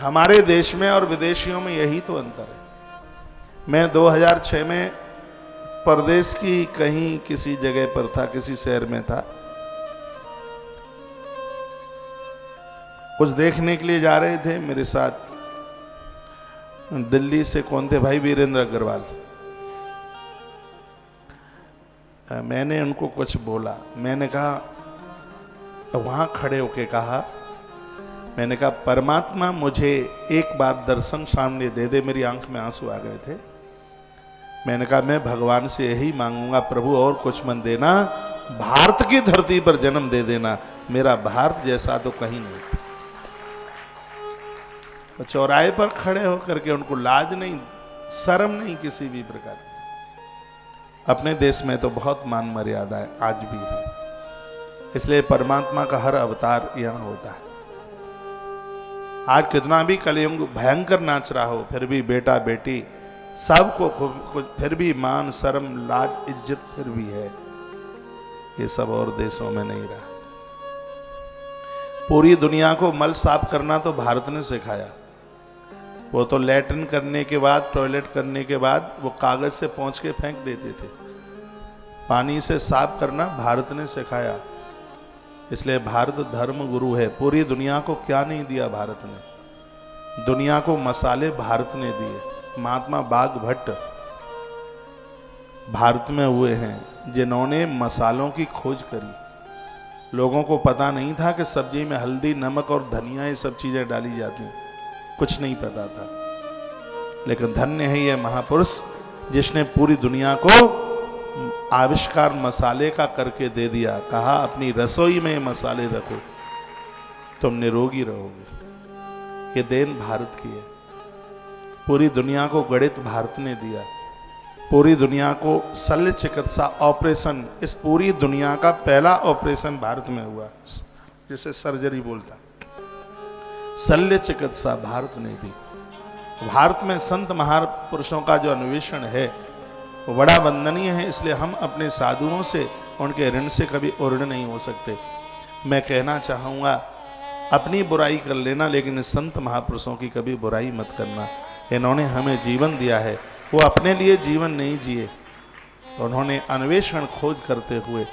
हमारे देश में और विदेशियों में यही तो अंतर है। मैं 2006 में परदेश की कहीं किसी जगह पर था, किसी शहर में था, कुछ देखने के लिए जा रहे थे। मेरे साथ दिल्ली से कौन थे, भाई वीरेंद्र अग्रवाल। मैंने उनको कुछ बोला, मैंने कहा, तो वहां खड़े होके कहा, मैंने कहा परमात्मा मुझे एक बार दर्शन सामने दे दे। मेरी आंख में आंसू आ गए थे। मैंने कहा मैं भगवान से यही मांगूंगा, प्रभु और कुछ मत देना, भारत की धरती पर जन्म दे देना, मेरा भारत जैसा तो कहीं नहीं। तो चौराहे पर खड़े होकर के उनको लाज नहीं, शर्म नहीं किसी भी प्रकार। अपने देश में तो बहुत मान मर्यादा है, आज भी है, इसलिए परमात्मा का हर अवतार यहां होता है। आज कितना भी कलयुग भयंकर नाच रहा हो, फिर भी बेटा बेटी सबको फिर भी मान शर्म लाज इज्जत फिर भी है। ये सब और देशों में नहीं रहा। पूरी दुनिया को मल साफ करना तो भारत ने सिखाया। वो तो लैट्रिन करने के बाद, टॉयलेट करने के बाद वो कागज से पोंछ के फेंक देते थे। पानी से साफ करना भारत ने सिखाया। इसलिए भारत धर्म गुरु है। पूरी दुनिया को क्या नहीं दिया भारत ने? दुनिया को मसाले भारत ने दिए। महात्मा बाघ भट्ट भारत में हुए हैं जिन्होंने मसालों की खोज करी। लोगों को पता नहीं था कि सब्जी में हल्दी, नमक और धनिया ये सब चीजें डाली जाती, कुछ नहीं पता था। लेकिन धन्य है ये महापुरुष जिसने पूरी दुनिया को आविष्कार मसाले का करके दे दिया। कहा अपनी रसोई में मसाले रखो, तुम निरोगी रहोगे। ये देन भारत की है। पूरी दुनिया को गणित भारत ने दिया। पूरी दुनिया को शल्य चिकित्सा ऑपरेशन, इस पूरी दुनिया का पहला ऑपरेशन भारत में हुआ, जिसे सर्जरी बोलता। शल्य चिकित्सा भारत ने दी। भारत में संत महापुरुषों का जो अन्वेषण है वो बड़ा वंदनीय है। इसलिए हम अपने साधुओं से, उनके ऋण से कभी उऋण नहीं हो सकते। मैं कहना चाहूँगा अपनी बुराई कर लेना, लेकिन संत महापुरुषों की कभी बुराई मत करना। इन्होंने हमें जीवन दिया है, वो अपने लिए जीवन नहीं जिए, उन्होंने अन्वेषण खोज करते हुए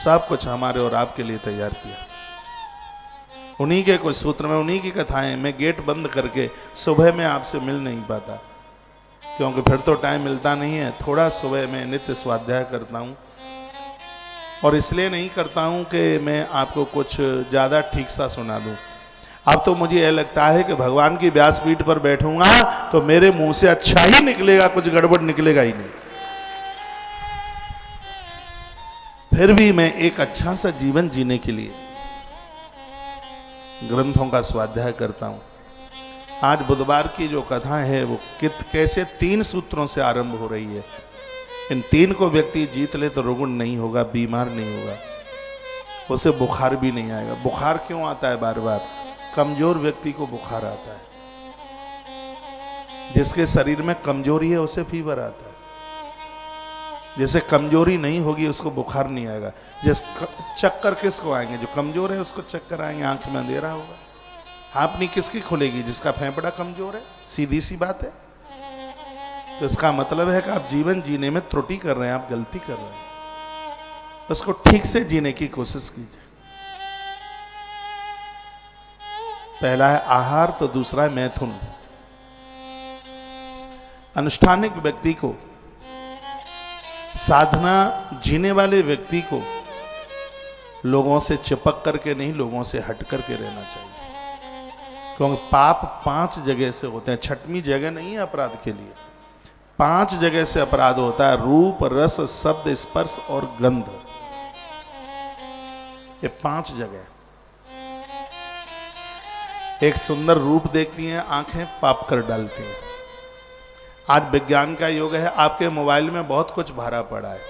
सब कुछ हमारे और आपके लिए तैयार किया। उन्हीं के कुछ सूत्र में, उन्हीं की कथाएं। मैं गेट बंद करके सुबह में आपसे मिल नहीं पाता, क्योंकि फिर तो टाइम मिलता नहीं है। थोड़ा सुबह में नित्य स्वाध्याय करता हूँ, और इसलिए नहीं करता हूँ कि मैं आपको कुछ ज़्यादा ठीक सा सुना दूँ। अब तो मुझे यह लगता है कि भगवान की व्यासपीठ पर बैठूंगा तो मेरे मुंह से अच्छा ही निकलेगा, कुछ गड़बड़ निकलेगा ही नहीं। फिर भी मैं एक अच्छा सा जीवन जीने के लिए ग्रंथों का स्वाध्याय करता हूं। आज बुधवार की जो कथा है वो कैसे 3 सूत्रों से आरंभ हो रही है। इन 3 को व्यक्ति जीत ले तो रोगुण नहीं होगा, बीमार नहीं होगा, उसे बुखार भी नहीं आएगा। बुखार क्यों आता है बार बार? कमजोर व्यक्ति को बुखार आता है। जिसके शरीर में कमजोरी है उसे फीवर आता है। जैसे कमजोरी नहीं होगी उसको बुखार नहीं आएगा। चक्कर किसको आएंगे? जो कमजोर है उसको चक्कर आएंगे, आंख में अंधेरा होगा। हाँफनी किसकी खुलेगी? जिसका फेफड़ा कमजोर है। सीधी सी बात है। तो इसका मतलब है कि आप जीवन जीने में त्रुटि कर रहे हैं, आप गलती कर रहे हैं। उसको ठीक से जीने की कोशिश कीजिए। पहला है आहार, तो दूसरा है मैथुन। अनुष्ठानिक व्यक्ति को, साधना जीने वाले व्यक्ति को लोगों से चिपक करके नहीं, लोगों से हट करके रहना चाहिए। क्योंकि पाप 5 जगह से होते हैं। 6वीं जगह नहीं है अपराध के लिए। 5 जगह से अपराध होता है। रूप, रस, शब्द, स्पर्श और गंध। ये 5 जगह। एक सुंदर रूप देखती हैं आंखें, पाप कर डालती हैं। आज विज्ञान का युग है। आपके मोबाइल में बहुत कुछ भरा पड़ा है।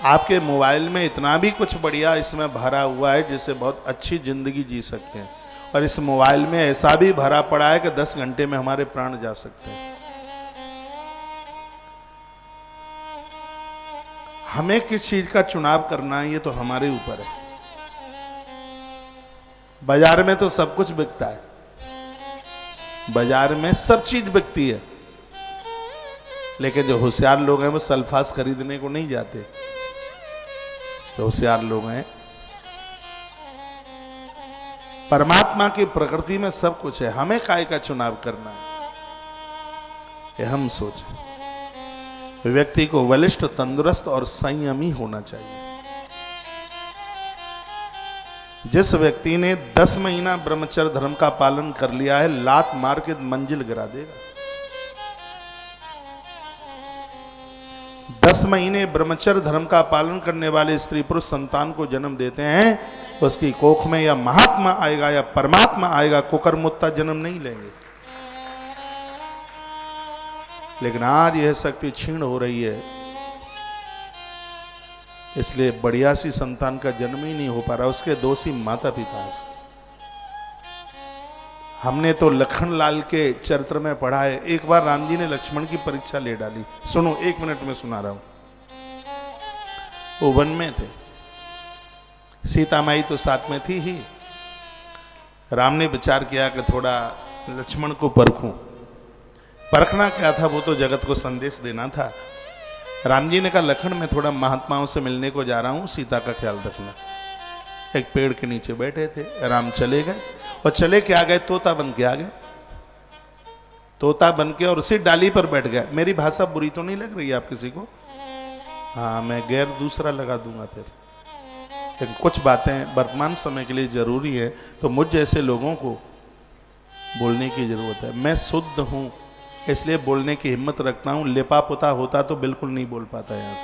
आपके मोबाइल में इतना भी कुछ बढ़िया इसमें भरा हुआ है जिससे बहुत अच्छी जिंदगी जी सकते हैं। और इस मोबाइल में ऐसा भी भरा पड़ा है कि 10 घंटे में हमारे प्राण जा सकते हैं। हमें किस चीज का चुनाव करना है ये तो हमारे ऊपर है। बाजार में तो सब कुछ बिकता है। बाजार में सब चीज बिकती है, लेकिन जो होशियार लोग हैं वो सल्फास खरीदने को नहीं जाते। जो होशियार लोग हैं, परमात्मा की प्रकृति में सब कुछ है, हमें काय का चुनाव करना है, ये हम सोचें। व्यक्ति को बलिष्ठ, तंदुरुस्त और संयमी होना चाहिए। जिस व्यक्ति ने 10 महीना ब्रह्मचर्य धर्म का पालन कर लिया है, लात मार के मंजिल गिरा देगा। 10 महीने ब्रह्मचर्य धर्म का पालन करने वाले स्त्री पुरुष संतान को जन्म देते हैं, उसकी कोख में या महात्मा आएगा या परमात्मा आएगा, कुकरमुत्ता जन्म नहीं लेंगे। लेकिन आज यह शक्ति क्षीण हो रही है, इसलिए बढ़िया सी संतान का जन्म ही नहीं हो पा रहा। उसके दोषी माता पिता हैं। हमने तो लखन लाल के चरित्र में पढ़ा है, एक बार राम जी ने लक्ष्मण की परीक्षा ले डाली। सुनो, 1 मिनट में सुना रहा हूं। वो वन में थे, सीता माई तो साथ में थी ही। राम ने विचार किया कि थोड़ा लक्ष्मण को परखूं। परखना क्या था, वो तो जगत को संदेश देना था। राम जी ने कहा, लखन मैं थोड़ा महात्माओं से मिलने को जा रहा हूं, सीता का ख्याल रखना। एक पेड़ के नीचे बैठे थे, राम चले गए और चले के आ गए, तोता बन के आ गए। तोता बन के और उसी डाली पर बैठ गया। मेरी भाषा बुरी तो नहीं लग रही है आप किसी को? हाँ, मैं गैर दूसरा लगा दूंगा फिर। लेकिन कुछ बातें वर्तमान समय के लिए जरूरी है, तो मुझ जैसे लोगों को बोलने की जरूरत है। मैं शुद्ध हूं, इसलिए बोलने की हिम्मत रखता हूं। लिपा पुता होता तो बिल्कुल नहीं बोल पाता यहां से।